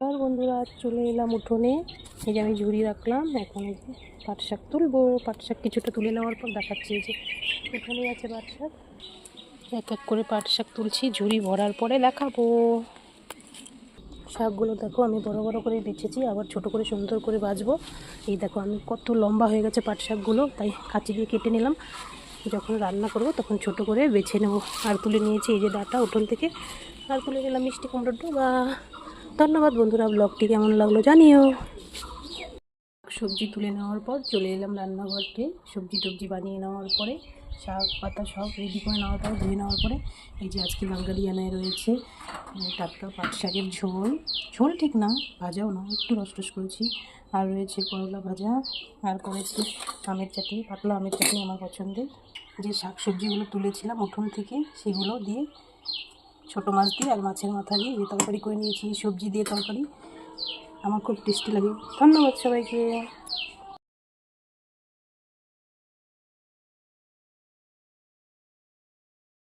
আর বন্ধুরা চলে এলাম উঠোনে। এই যে আমি ঝুড়ি রাখলাম, এখন এই যে পাট শাক তুলবো। পাট শাক কিছুটা তুলে নেওয়ার পর দেখাচ্ছি। এই যে উঠোনে আছে পাট শাক, এক এক করে পাট শাক তুলছি, ঝুড়ি ভরার পরে দেখাবো। শাকগুলো দেখো আমি বড় বড় করে বেছেছি, আবার ছোট করে সুন্দর করে ভাজবো। এই দেখো আমি কত লম্বা হয়ে গেছে পাট শাকগুলো, তাই কাঁচি দিয়ে কেটে নিলাম। যখন রান্না করব তখন ছোট করে বেছে নেব। আর তুলে নিয়েছি এই যে ডাটা উঠোন থেকে, আর তুলে নিলাম মিষ্টি কুমড়োর ডোবা। ধন্যবাদ বন্ধুরা, ব্লগটি কেমন লাগলো জানিও। সবজি তুলে নেওয়ার পর চলে এলাম রান্নাঘরকে। সবজি টবজি বানিয়ে নেওয়ার পরে শাক পাতা সব রেডি করে নেওয়ার পরে ধুয়ে নেওয়ার পরে এই যে আজকে বাঙালিয়ানায় রয়েছে টাটকা পাট শাকের ঝোল। ঝোল ঠিক না, ভাজাও না, একটু রস করেছি। আর রয়েছে করলা ভাজা, আর করেছি আমের চাটনি, পাতলা আমের চাটনি আমার পছন্দের। যে শাক সবজিগুলো তুলেছিলাম উঠোন থেকে সেগুলো দিয়ে, ছোটো মাছ দিয়ে আর মাছের মাথা দিয়ে যে তরকারি করে নিয়েছি, সবজি দিয়ে তরকারি, আমার খুব টেস্টি লাগে। ধন্যবাদ সবাইকে।